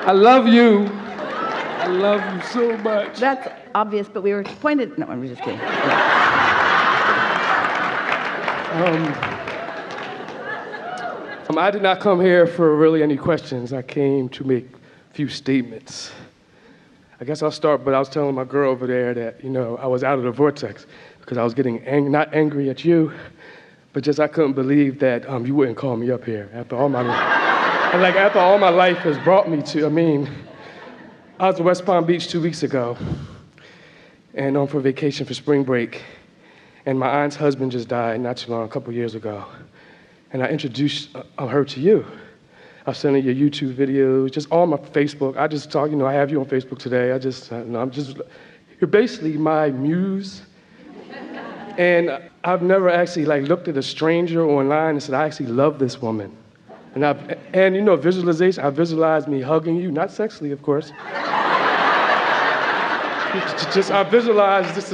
I love you. I love you so much. That's obvious, but we were pointed. No, I'm just kidding. I did not come here for really any questions. I came to make a few statements. I guess I'll start, but I was telling my girl over there that, I was out of the vortex because I was getting not angry at you, but just I couldn't believe that you wouldn't call me up here after all my life has brought me to. I was in West Palm Beach 2 weeks ago, and for vacation for spring break, and my aunt's husband just died not too long, a couple years ago, and I introduced her to you. I was sending your YouTube videos, just all my Facebook. I just talk, I have you on Facebook today. You're basically my muse. And I've never actually looked at a stranger online and said, I actually love this woman. And visualization, I visualized me hugging you, not sexually, of course. I visualized just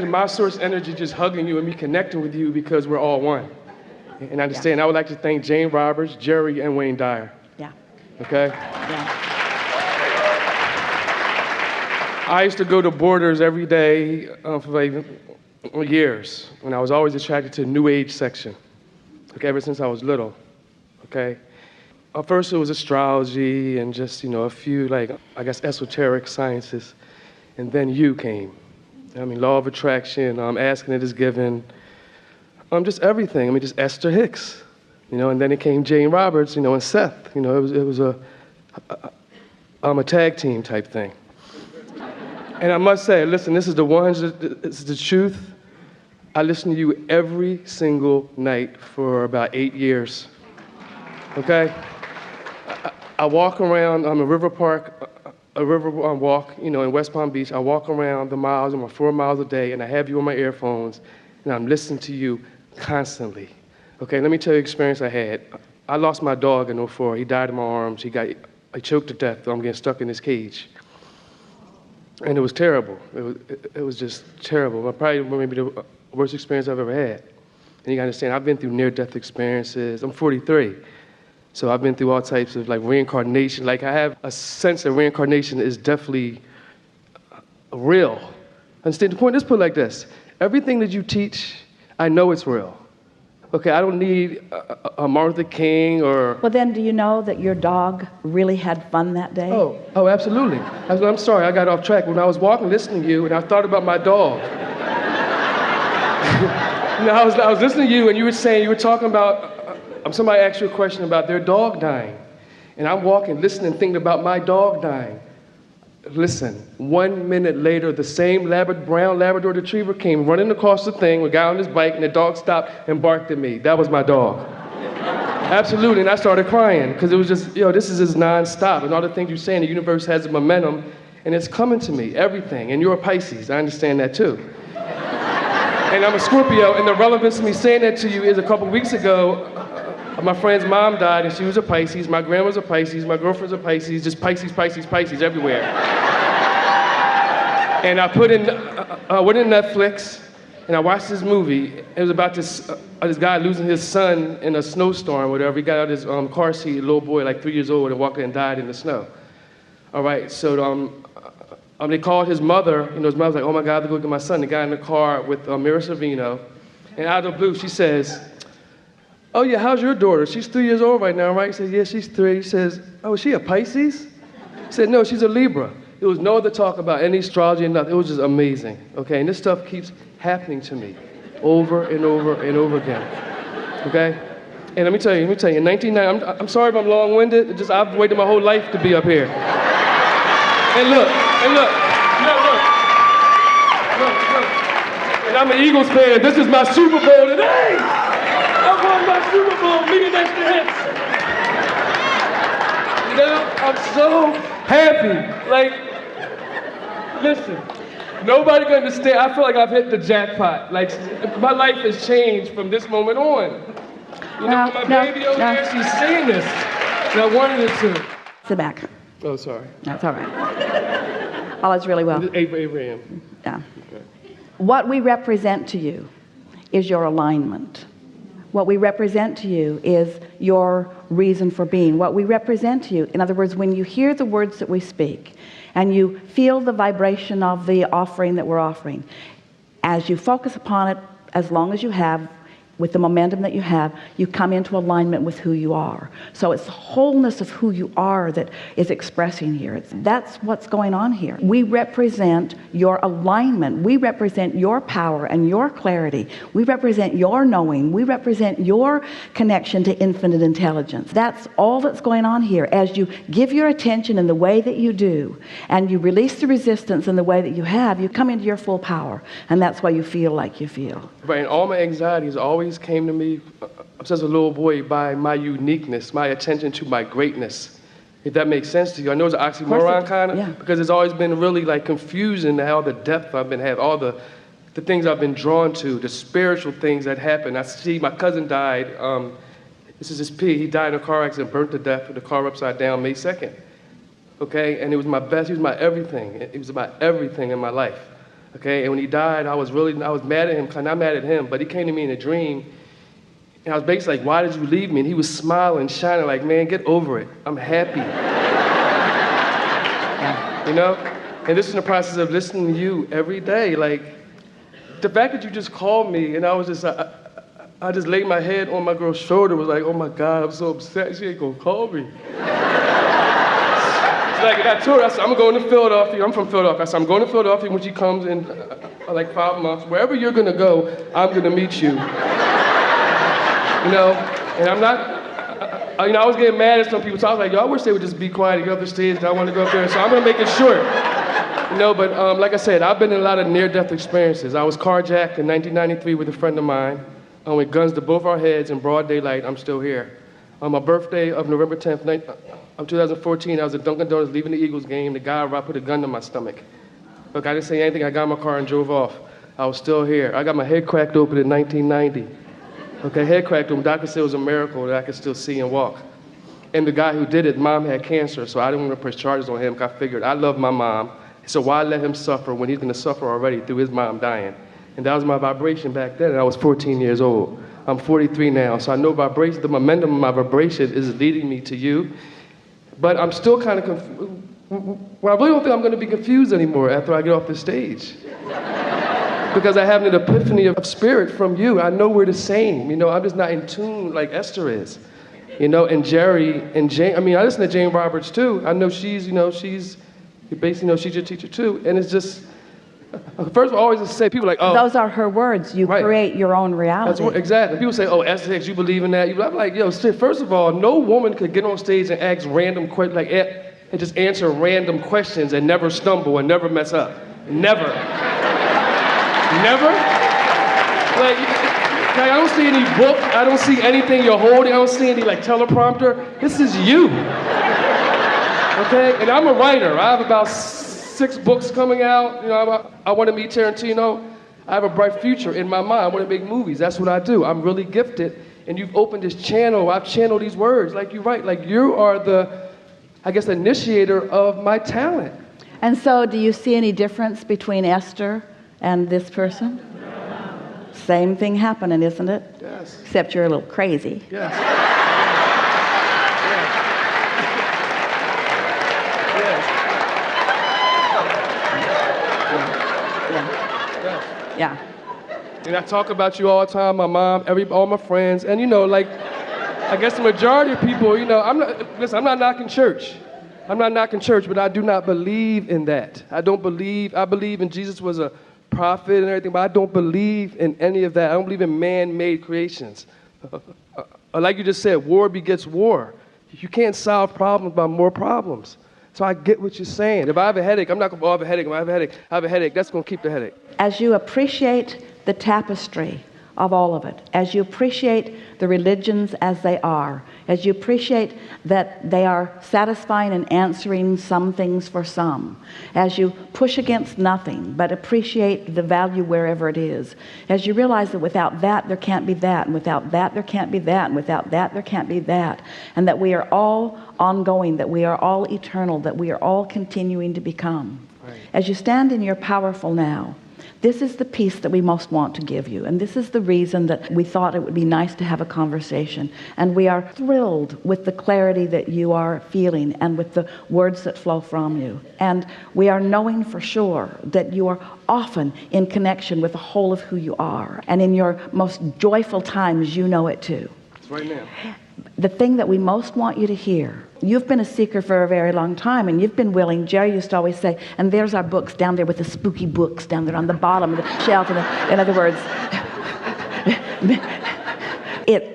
my source energy just hugging you and me connecting with you because we're all one. And I understand. Yeah. I would like to thank Jane Roberts, Jerry, and Wayne Dyer. Yeah. Okay? Yeah. I used to go to Borders every day for years, and I was always attracted to the New Age section. Okay, ever since I was little. Okay? First it was astrology and just, a few, esoteric sciences. And then you came. Law of attraction, asking it is given. Just everything. Just Esther Hicks, and then it came Jane Roberts, and Seth. It was a tag team type thing. And I must say, listen, this is the truth. I listened to you every single night for about 8 years. Okay? I walk around, I'm in River Park, a river walk, in West Palm Beach. I walk around the miles, 4 miles a day, and I have you on my earphones, and I'm listening to you constantly. Okay, let me tell you the experience I had. I lost my dog in 2004. He died in my arms. I choked to death. I'm getting stuck in this cage. And it was terrible. It was just terrible. Probably maybe the worst experience I've ever had. And you gotta understand, I've been through near-death experiences. I'm 43. So I've been through all types of reincarnation. I have a sense that reincarnation is definitely real. Understand the point? Let's put it like this. Everything that you teach, I know it's real. Okay, I don't need a Martin Luther King or... Well, then, do you know that your dog really had fun that day? Oh, absolutely. I'm sorry, I got off track. When I was walking, listening to you, and I thought about my dog. I was listening to you, and you were talking about... somebody asked you a question about their dog dying. And I'm walking, listening, thinking about my dog dying. Listen, 1 minute later, the same brown Labrador retriever came running across the thing, a guy on his bike, and the dog stopped and barked at me. That was my dog. Absolutely, and I started crying, because it was just, this is just nonstop. And all the things you're saying, the universe has a momentum, and it's coming to me, everything. And you're a Pisces, I understand that too. And I'm a Scorpio, and the relevance of me saying that to you is a couple weeks ago, my friend's mom died, and she was a Pisces. My grandma's a Pisces. My girlfriend's a Pisces. Just Pisces, Pisces, Pisces everywhere. And I went in Netflix, and I watched this movie. It was about this guy losing his son in a snowstorm or whatever. He got out of his car seat, a little boy, 3 years old, and walked in and died in the snow. All right, so they called his mother. His mother was like, oh my God, I have to go get my son. The guy in the car with Mira Sorvino. And out of the blue, she says, oh yeah, how's your daughter? She's 3 years old right now, right? He says, yeah, she's 3. He says, oh, is she a Pisces? He said, no, she's a Libra. There was no other talk about any astrology and nothing. It was just amazing, okay? And this stuff keeps happening to me over and over and over again, okay? And let me tell you, in 1990, I'm sorry if I'm long-winded, I've waited my whole life to be up here. And look. And I'm an Eagles fan. This is my Super Bowl today. I won my Super Bowl, me and Esther Hicks. I'm so happy. Listen, nobody can understand. I feel like I've hit the jackpot. My life has changed from this moment on. My baby over there, she's saying this. And I wanted her to. Sit back. Oh, sorry. That's all right. All is really well. Abraham. Yeah. Okay. What we represent to you is your alignment. What we represent to you is your reason for being, what we represent to you. In other words, when you hear the words that we speak and you feel the vibration of the offering that we're offering, as you focus upon it, as long as you have, with the momentum that you have, you come into alignment with who you are. So it's the wholeness of who you are that is expressing here. That's what's going on here. We represent your alignment. We represent your power and your clarity. We represent your knowing. We represent your connection to infinite intelligence. That's all that's going on here. As you give your attention in the way that you do, and you release the resistance in the way that you have, you come into your full power. And that's why you feel like you feel. Right, and all my anxieties always came to me since a little boy by my uniqueness, my attention to my greatness. If that makes sense to you. I know it's an oxymoron kind of, yeah. because it's always been really like confusing all the depth I've been having, all the things I've been drawn to, the spiritual things that happen. I see my cousin died, this is his P, he died in a car accident, burnt to death with the car upside down May 2nd. Okay, and it was my best, he was my everything. It was my everything in my life. Okay, and when he died, I was mad at him, not mad at him, but he came to me in a dream, and I was basically like, why did you leave me? And he was smiling, shining, like, man, get over it. I'm happy. You know? And this is in the process of listening to you every day. Like, the fact that you just called me, and I was just, I just laid my head on my girl's shoulder, was like, oh my God, I'm so upset, she ain't gonna call me. Like, I told her, I said, I'm going to Philadelphia. I'm from Philadelphia. I said, I'm going to Philadelphia when she comes in like 5 months. Wherever you're going to go, I'm going to meet you. You know, and I'm not, I was getting mad at some people. So I was like, yo, I wish they would just be quiet and get up the stage. I want to go up there. So I'm going to make it short. You know, but like I said, I've been in a lot of near-death experiences. I was carjacked in 1993 with a friend of mine with guns to both our heads in broad daylight. I'm still here. On my birthday of November 10th, 2014, I was at Dunkin' Donuts leaving the Eagles game. The guy put a gun to my stomach. Look, I didn't say anything. I got in my car and drove off. I was still here. I got my head cracked open in 1990. Okay, head cracked open. Doctor said it was a miracle that I could still see and walk. And the guy who did it, mom had cancer, so I didn't want to press charges on him because I figured I love my mom, so why let him suffer when he's going to suffer already through his mom dying? And that was my vibration back then, and I was 14 years old. I'm 43 now, so I know vibration, the momentum of my vibration is leading me to you. But I'm still kind of confused. Well, I really don't think I'm going to be confused anymore after I get off the stage. Because I have an epiphany of spirit from you. I know we're the same. You know, I'm just not in tune like Esther is. You know, and Jerry and Jane. I mean, I listen to Jane Roberts too. I know she's your teacher too. And it's just, first of all, I always say, people are like, oh. Those are her words. You right. create your own reality. Exactly. People say, oh, Esther Hicks, you believe in that? I'm like, yo, first of all, no woman could get on stage and ask random questions, and just answer random questions and never stumble and never mess up. Never. Never? Like, I don't see any book. I don't see anything you're holding. I don't see any, teleprompter. This is you. Okay? And I'm a writer. I have about 6 books coming out. You know, I want to meet Tarantino. I have a bright future in my mind. I want to make movies. That's what I do. I'm really gifted. And you've opened this channel. I've channeled these words. Like you write. Like you are the, I guess, initiator of my talent. And so do you see any difference between Esther and this person? Same thing happening, isn't it? Yes. Except you're a little crazy. Yes. Yeah. And I talk about you all the time, my mom, all my friends, and I guess the majority of people, I'm not knocking church. I'm not knocking church, but I do not believe in that. I believe in Jesus was a prophet and everything, but I don't believe in any of that. I don't believe in man-made creations. Like you just said, war begets war. You can't solve problems by more problems. So I get what you're saying. If I have a headache, I'm not going to, I have a headache. If I have a headache, that's going to keep the headache. As you appreciate the tapestry of all of it, as you appreciate the religions as they are, as you appreciate that they are satisfying and answering some things for some, as you push against nothing but appreciate the value wherever it is, as you realize that without that there can't be that, and without that there can't be that, and without that there can't be that, and that we are all ongoing, that we are all eternal, that we are all continuing to become. Right. As you stand in your powerful now, This is the piece that we most want to give you. And this is the reason that we thought it would be nice to have a conversation. And we are thrilled with the clarity that you are feeling and with the words that flow from you. And we are knowing for sure that you are often in connection with the whole of who you are. And in your most joyful times, you know it too. It's right now. The thing that we most want you to hear, you've been a seeker for a very long time, and you've been willing. Jerry used to always say, and there's our books down there with the spooky books down there on the bottom of the shelf. In other words,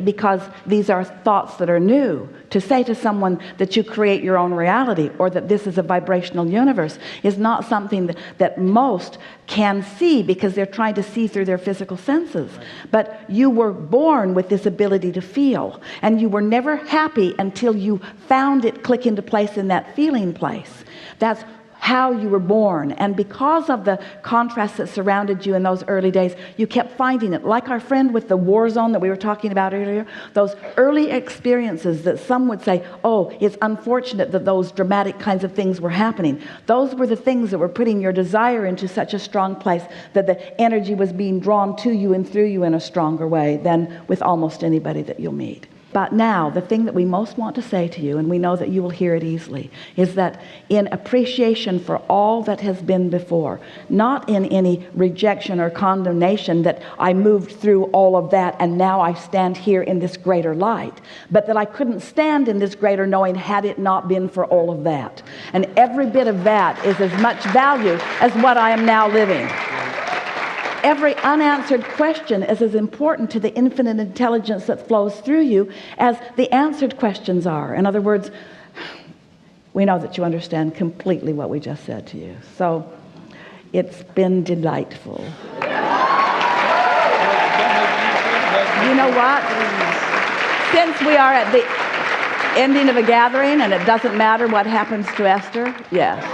because these are thoughts that are new. To say to someone that you create your own reality or that this is a vibrational universe is not something that most can see, because they're trying to see through their physical senses. But you were born with this ability to feel, and you were never happy until you found it click into place in that feeling place. That's how you were born. And because of the contrast that surrounded you in those early days, you kept finding it. Like our friend with the war zone that we were talking about earlier, those early experiences that some would say, oh, it's unfortunate that those dramatic kinds of things were happening. Those were the things that were putting your desire into such a strong place that the energy was being drawn to you and through you in a stronger way than with almost anybody that you'll meet. But now, the thing that we most want to say to you, and we know that you will hear it easily, is that in appreciation for all that has been before, not in any rejection or condemnation that I moved through all of that and now I stand here in this greater light, but that I couldn't stand in this greater knowing had it not been for all of that. And every bit of that is as much value as what I am now living. Every unanswered question is as important to the infinite intelligence that flows through you as the answered questions are. In other words, we know that you understand completely what we just said to you. So it's been delightful. You know what? Since we are at the ending of a gathering and it doesn't matter what happens to Esther, yes.